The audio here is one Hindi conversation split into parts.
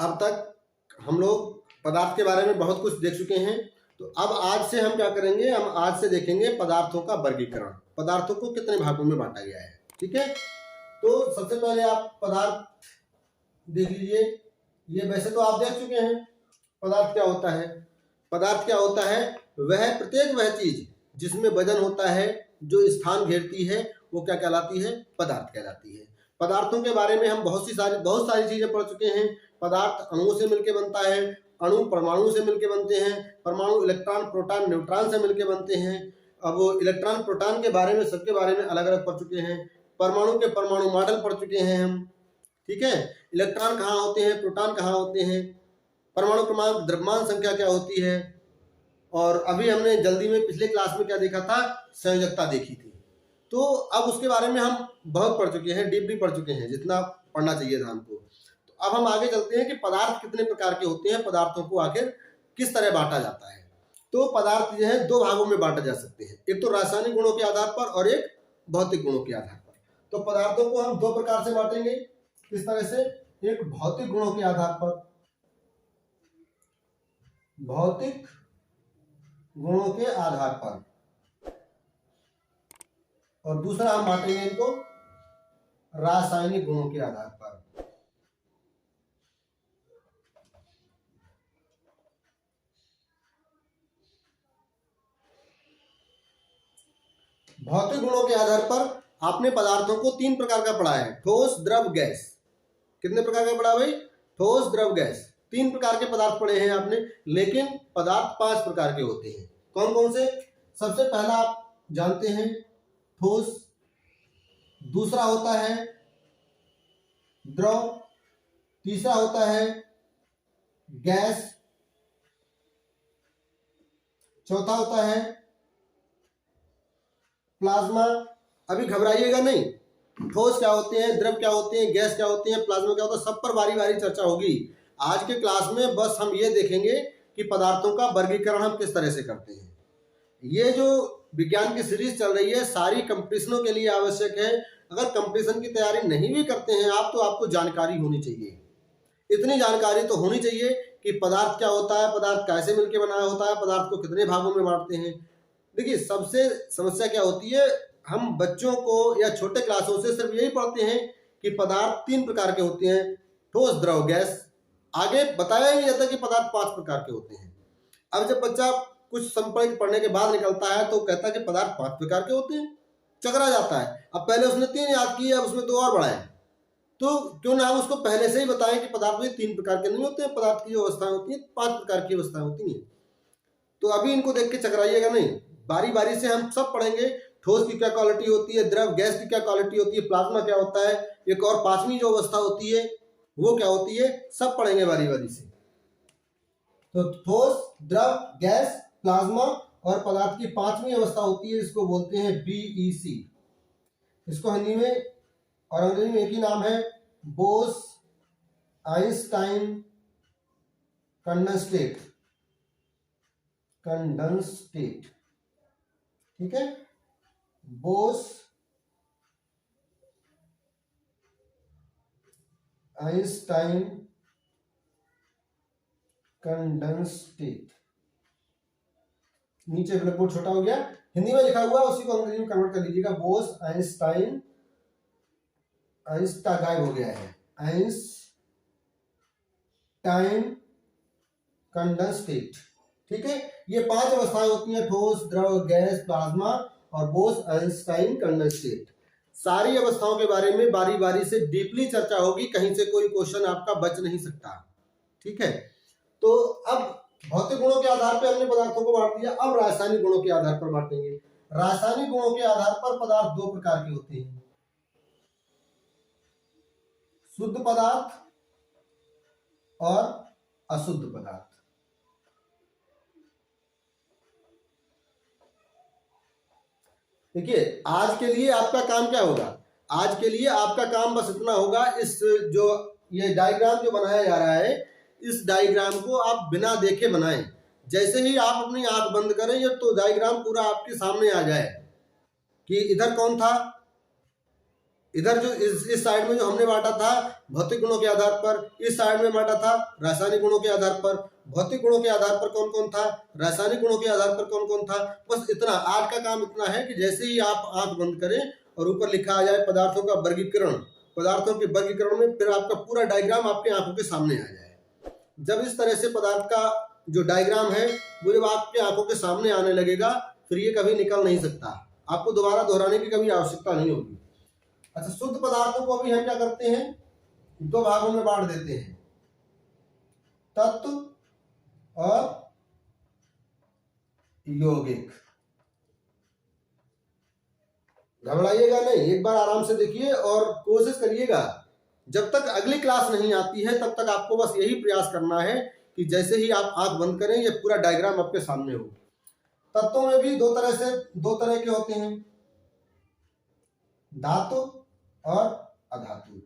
अब तक हम लोग पदार्थ के बारे में बहुत कुछ देख चुके हैं। तो अब आज से हम क्या करेंगे, हम आज से देखेंगे पदार्थों का वर्गीकरण, पदार्थों को कितने भागों में बांटा गया है। ठीक है, तो सबसे पहले आप पदार्थ देख लीजिए। ये वैसे तो आप देख चुके हैं पदार्थ क्या होता है। पदार्थ क्या होता है, वह प्रत्येक वह चीज जिसमें वजन होता है, जो स्थान घेरती है, वो क्या कहलाती है, पदार्थ कहलाती है। पदार्थों के बारे में हम बहुत सारी चीजें पढ़ चुके हैं। पदार्थ अणुओं से मिलकर बनता है, अणु परमाणु से मिलकर बनते हैं, परमाणु इलेक्ट्रॉन प्रोटॉन न्यूट्रॉन से मिलकर बनते हैं। अब इलेक्ट्रॉन प्रोटॉन के बारे में सबके बारे में अलग अलग पढ़ चुके हैं। परमाणु के परमाणु मॉडल पढ़ चुके हैं हम। ठीक है, इलेक्ट्रॉन कहाँ होते हैं, प्रोटॉन कहाँ होते हैं, परमाणु क्रमांक, द्रव्यमान संख्या क्या होती है, और अभी हमने जल्दी में पिछले क्लास में क्या देखा था, संयोजकता देखी थी। तो अब उसके बारे में हम बहुत पढ़ चुके हैं, डीपली पढ़ चुके हैं, जितना पढ़ना चाहिए था हमको। तो अब हम आगे चलते हैं कि पदार्थ कितने प्रकार के होते हैं, पदार्थों को आखिर किस तरह बांटा जाता है। तो पदार्थ जो है दो भागों में बांटे जा सकते हैं, एक तो रासायनिक गुणों के आधार पर और एक भौतिक गुणों के आधार पर। तो पदार्थों को हम दो प्रकार से बांटेंगे, किस तरह से, एक भौतिक गुणों के आधार पर, भौतिक गुणों के आधार पर, और दूसरा हम बांटेंगे इनको रासायनिक गुणों के आधार पर। भौतिक गुणों के आधार पर आपने पदार्थों को तीन प्रकार का पढ़ा है, ठोस, द्रव, गैस। कितने प्रकार का पढ़ा भाई, ठोस, द्रव, गैस। तीन प्रकार के पदार्थ पढ़े हैं आपने, लेकिन पदार्थ 5 प्रकार के होते हैं। कौन कौन से, सबसे पहला आप जानते हैं ठोस, दूसरा होता है द्रव, तीसरा होता है गैस, चौथा होता है प्लाज्मा। अभी घबराइएगा नहीं, ठोस क्या होते हैं, द्रव क्या होते हैं, गैस क्या होते हैं, प्लाज्मा क्या होता है, सब पर बारी बारी चर्चा होगी। आज के क्लास में बस हम ये देखेंगे कि पदार्थों का वर्गीकरण हम किस तरह से करते हैं। ये जो विज्ञान की सीरीज चल रही है, सारी कंपटीशनों के लिए आवश्यक है। अगर कंपटीशन की तैयारी नहीं भी करते हैं आप, तो आपको जानकारी होनी चाहिए। इतनी जानकारी तो होनी चाहिए कि पदार्थ क्या होता है, पदार्थ कैसे मिलकर बनाया होता है, पदार्थ को कितने भागों में बांटते हैं। देखिए, सबसे समस्या क्या होती है, हम बच्चों को या छोटे क्लासों से सिर्फ यही पढ़ते हैं कि पदार्थ 3 प्रकार के होते हैं, ठोस, द्रव, गैस। आगे बताया ही नहीं जाता कि पदार्थ 5 प्रकार के होते हैं। अब जब बच्चा कुछ संपर्क पढ़ने के बाद निकलता है तो कहता है कि पदार्थ 5 प्रकार के होते हैं, चकरा जाता है। अब पहले उसने 3 याद किए, अब उसमें 2 और बढ़ाए। तो क्यों ना हम उसको पहले से ही बताएं कि पदार्थ में 3 प्रकार के नहीं होते हैं, पदार्थ की जो अवस्थाएं होती हैं 5 प्रकार की अवस्थाएं होती हैं। तो अभी इनको देख के चकराइएगा नहीं, बारी बारी से हम सब पढ़ेंगे। ठोस की क्या क्वालिटी होती है, द्रव गैस की क्या क्वालिटी होती है, प्लाज्मा क्या होता है, एक और 5वीं जो अवस्था होती है वो क्या होती है, सब पढ़ेंगे बारी बारी से। तो ठोस, द्रव, गैस, प्लाज्मा और पदार्थ की 5वीं अवस्था होती है, इसको बोलते हैं बीईसी। इसको हिंदी में और अंग्रेजी में एक ही नाम है, बोस आइंस्टाइन कंडेंसेट। ठीक है, बोस आइंस्टाइन कंडेंसेट। नीचे ब्लैक बोर्ड छोटा हो गया, हिंदी में लिखा हुआ उसी को अंग्रेजी में कन्वर्ट कर लीजिएगा, बोस आइंस्टाइन, आइंस्टा गायब हो गया है, आइंस्टाइन कंडेंसेट। ठीक है, ये 5 अवस्थाएं होती हैं, ठोस, द्रव, गैस, प्लाज्मा और बोस आइंस्टाइन कंडेंसेट। सारी अवस्थाओं के बारे में बारी बारी से डीपली चर्चा होगी, कहीं से कोई क्वेश्चन आपका बच नहीं सकता। ठीक है, तो अब भौतिक गुणों के आधार पर हमने पदार्थों को बांट दिया, अब रासायनिक गुणों के आधार पर बांटेंगे। रासायनिक गुणों के आधार पर पदार्थ 2 प्रकार के होते हैं, शुद्ध पदार्थ और अशुद्ध पदार्थ। देखिए, आज के लिए आपका काम क्या होगा, आज के लिए आपका काम बस इतना होगा, इस जो ये डायग्राम जो बनाया जा रहा है, इस डायग्राम को आप बिना देखे बनाएं। जैसे ही आप अपनी आंख बंद करें तो डायग्राम पूरा आपके सामने आ जाए कि इधर कौन था, इधर जो इस साइड में जो हमने बांटा था भौतिक गुणों के आधार पर, इस साइड में बांटा था रासायनिक गुणों के आधार पर। भौतिक गुणों के आधार पर कौन कौन था, रासायनिक गुणों के आधार पर कौन कौन था। बस इतना, आज का काम इतना है कि जैसे ही आप आंख बंद करें और ऊपर लिखा आ जाए पदार्थों का वर्गीकरण, पदार्थों के वर्गीकरण में फिर आपका पूरा डायग्राम आपके आंखों के सामने आ जाए। जब इस तरह से पदार्थ का जो डायग्राम है वो जब आपके आंखों के सामने आने लगेगा, फिर ये कभी निकल नहीं सकता, आपको दोबारा दोहराने की कभी आवश्यकता नहीं होगी। अच्छा, शुद्ध पदार्थों को अभी हम क्या करते हैं, दो भागों में बांट देते हैं, तत्व और यौगिक। घबराइएगा नहीं, एक बार आराम से देखिए और कोशिश करिएगा। जब तक अगली क्लास नहीं आती है तब तक आपको बस यही प्रयास करना है कि जैसे ही आप आंख बंद करें ये पूरा डायग्राम आपके सामने हो। तत्वों में भी दो तरह के होते हैं, धातु और अधातु।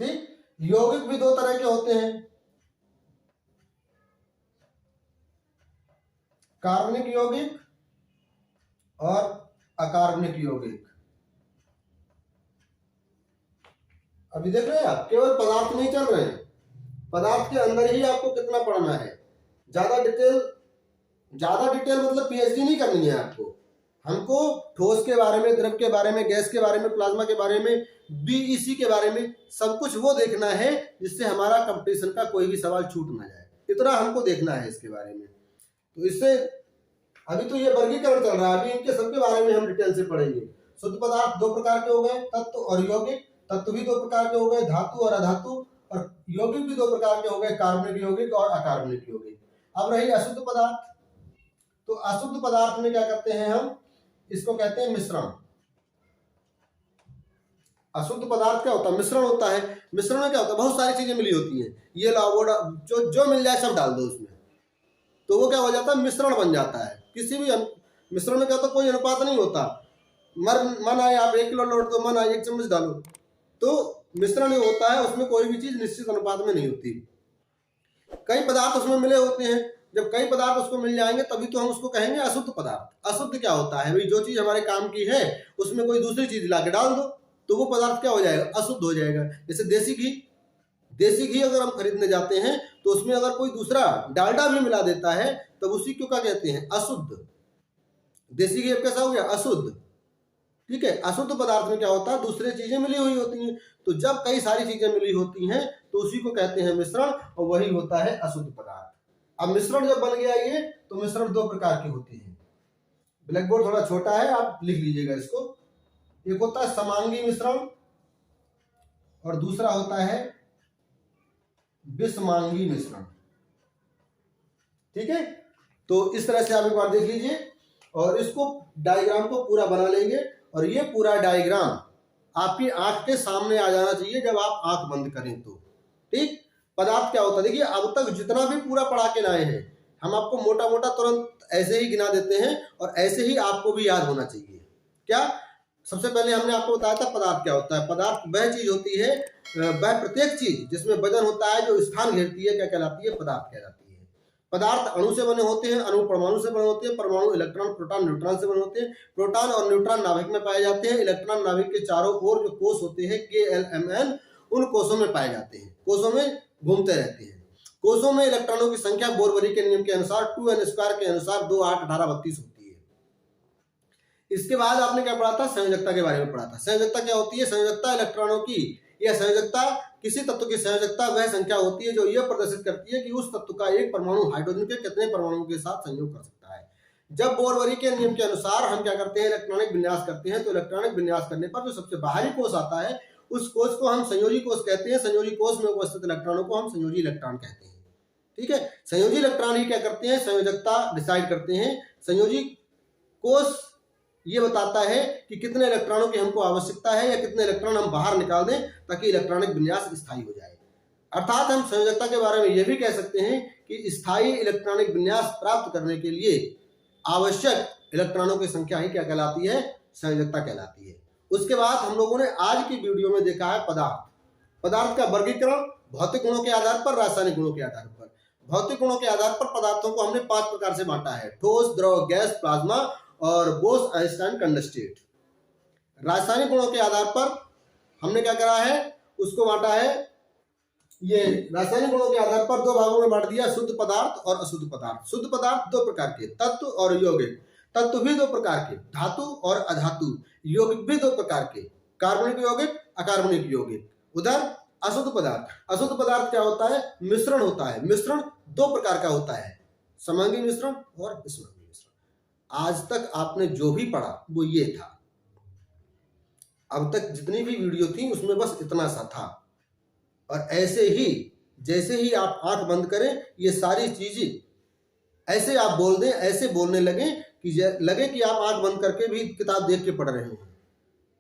ठीक, यौगिक भी दो तरह के होते हैं, कार्बनिक यौगिक और अकार्बनिक यौगिक। अभी देख रहे हैं आप, केवल पदार्थ नहीं चल रहे हैं, पदार्थ के अंदर ही आपको कितना पढ़ना है। ज्यादा डिटेल मतलब पीएचडी नहीं करनी है आपको। हमको ठोस के बारे में, द्रव के बारे में, गैस के बारे में, प्लाज्मा के बारे में, बीईसी के बारे में सब कुछ वो देखना है जिससे हमारा कंपटीशन का कोई भी सवाल छूट ना जाए। इतना हमको देखना है इसके बारे में। तो इससे अभी तो ये वर्गीकरण चल रहा है, अभी इनके सबके बारे में हम डिटेल से पढ़ेंगे। शुद्ध पदार्थ दो प्रकार के हो गए, तत्व और यौगिक। तत्व भी दो प्रकार के हो गए, धातु और अधातु, और यौगिक भी दो प्रकार के हो गए, कार्बनिक यौगिक और अकार्बनिक यौगिक। अब रही अशुद्ध पदार्थ। तो अशुद्ध पदार्थ में क्या करते हैं हम, इसको कहते हैं मिश्रण। अशुद्ध पदार्थ क्या होता है, मिश्रण होता है। मिश्रण में क्या होता है, बहुत सारी चीजें मिली होती हैं, ये लाओ वो जो मिल जाए सब डाल दो उसमें, तो वो क्या हो जाता है, मिश्रण बन जाता है। किसी भी मिश्रण में क्या होता है, कोई अनुपात नहीं होता। मन आए आप 1 किलो लोट दो, मन आए 1 चम्मच डालो, तो मिश्रण जो होता है उसमें कोई भी चीज निश्चित अनुपात में नहीं होती। कई पदार्थ उसमें मिले होते हैं, जब कई पदार्थ उसको मिल जाएंगे तभी तो हम उसको कहेंगे अशुद्ध पदार्थ। अशुद्ध क्या होता है भाई, जो चीज हमारे काम की है उसमें कोई दूसरी चीज लाके डाल दो तो वो पदार्थ क्या हो जाएगा, अशुद्ध हो जाएगा। जैसे देसी घी अगर हम खरीदने जाते हैं तो उसमें अगर कोई दूसरा डालडा भी मिला देता है तब उसी को क्या कहते हैं, अशुद्ध। देसी घी कैसा हो गया, अशुद्ध। ठीक है, अशुद्ध पदार्थ में क्या होता है, दूसरी चीजें मिली हुई होती हैं। तो जब कई सारी चीजें मिली होती हैं तो उसी को कहते हैं मिश्रण, और वही होता है अशुद्ध पदार्थ। अब मिश्रण जब बन गया ये, तो मिश्रण दो प्रकार के होते हैं। ब्लैक बोर्ड थोड़ा छोटा है, आप लिख लीजिएगा इसको। एक होता है समांगी मिश्रण और दूसरा होता है विषमांगी मिश्रण। ठीक है, तो इस तरह से आप एक बार देख लीजिए और इसको डायग्राम को पूरा बना लेंगे, और ये पूरा डायग्राम आपकी आंख के सामने आ जाना चाहिए जब आप आंख बंद करें तो। ठीक, पदार्थ क्या होता है, देखिए अब तक जितना भी पूरा पढ़ा के लाए हैं हम आपको मोटा मोटा तुरंत ऐसे ही गिना देते हैं, और ऐसे ही आपको भी याद होना चाहिए। क्या, सबसे पहले हमने आपको बताया था पदार्थ क्या होता है। पदार्थ वह चीज होती है, वह प्रत्येक चीज जिसमें वजन होता है, जो स्थान घेरती है, क्या कहलाती है, पदार्थ कहलाती है। पदार्थ अणु से बने होते हैं, अणु परमाणु से बने होते हैं, परमाणु इलेक्ट्रॉन, प्रोटॉन, न्यूट्रॉन से बने होते हैं। प्रोटॉन और न्यूट्रॉन नाभिक में पाए जाते हैं। इलेक्ट्रॉन नाभिक के चारों ओर जो कोष होते हैं KLMN, उन कोषों में पाए जाते हैं, कोषों में घूमते रहते हैं। कोषों में इलेक्ट्रॉनों की संख्या बोरवरी के नियम के अनुसार 2n² के अनुसार 2, 8, 18, 32 होती है। इसके बाद आपने क्या पढ़ा था, संयोजकता के बारे में पढ़ा था। संयोजकता क्या होती है, संयोजकता इलेक्ट्रॉनों की या संयोजकता किसी तत्व की संयोजकता वह संख्या होती है जो यह प्रदर्शित करती है कि उस तत्व का एक परमाणु हाइड्रोजन के कितने परमाणुओं के साथ संयोग कर सकता है। जब बोरवरी के नियम के अनुसार हम क्या करते हैं, इलेक्ट्रॉनिक विन्यास करते हैं, तो इलेक्ट्रॉनिक विन्यास करने पर जो सबसे बाहरी कोष आता है उस कोष को हम संयोजी कोष कहते हैं। संयोजी कोष में उपस्थित इलेक्ट्रॉनों को हम संयोजी इलेक्ट्रॉन कहते हैं। ठीक है, संयोजी इलेक्ट्रॉन ही क्या करते हैं, संयोजकता डिसाइड करते हैं। संयोजी कोष ये बताता है कि कितने इलेक्ट्रॉनों की हमको आवश्यकता है या कितने इलेक्ट्रॉन हम बाहर निकाल दें ताकि इलेक्ट्रॉनिक विन्यास स्थायी हो जाए। अर्थात हम संयोजकता के बारे में यह भी कह सकते हैं कि स्थायी इलेक्ट्रॉनिक विन्यास प्राप्त करने के लिए आवश्यक इलेक्ट्रॉनों की संख्या ही क्या कहलाती है, संयोजकता कहलाती है। उसके बाद हम लोगों ने आज की वीडियो में देखा है पदार्थ का वर्गीकरण भौतिक गुणों के आधार पर, रासायनिक गुणों के आधार पर। भौतिक गुणों के आधार पर पदार्थों को हमने 5 प्रकार से बांटा है, ठोस, द्रव, गैस, प्लाज्मा और बोस आइंस्टाइन कंडेंसेट। रासायनिक गुणों के आधार पर हमने क्या करा है, उसको बांटा है, ये रासायनिक गुणों के आधार पर दो भागों में बांट दिया, शुद्ध पदार्थ और अशुद्ध पदार्थ। शुद्ध पदार्थ दो प्रकार के, तत्व और यौगिक। तत्व भी दो प्रकार के, धातु और अधातु। यौगिक भी दो प्रकार के, कार्बनिक यौगिक, अकार्बनिक यौगिक। उधर अशुद्ध पदार्थ, अशुद्ध पदार्थ क्या होता है, मिश्रण होता है। मिश्रण दो प्रकार का होता है, समांगी मिश्रण और विसंगी मिश्रण। आज तक आपने जो भी पढ़ा वो ये था, अब तक जितनी भी वीडियो थी उसमें बस इतना सा था। और ऐसे ही जैसे ही आप आंख बंद करें, ये सारी चीजें ऐसे आप बोल दें, ऐसे बोलने लगे कि लगे कि आप आंख बंद करके भी किताब देख के पढ़ रहे हैं,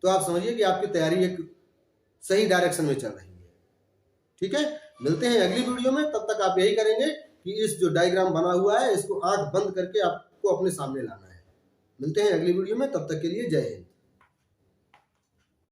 तो आप समझिए कि आपकी तैयारी एक सही डायरेक्शन में चल रही है। ठीक है, मिलते हैं अगली वीडियो में। तब तक आप यही करेंगे कि इस जो डायग्राम बना हुआ है इसको आंख बंद करके आपको अपने सामने लाना है। मिलते हैं अगली वीडियो में, तब तक के लिए जय हिंद।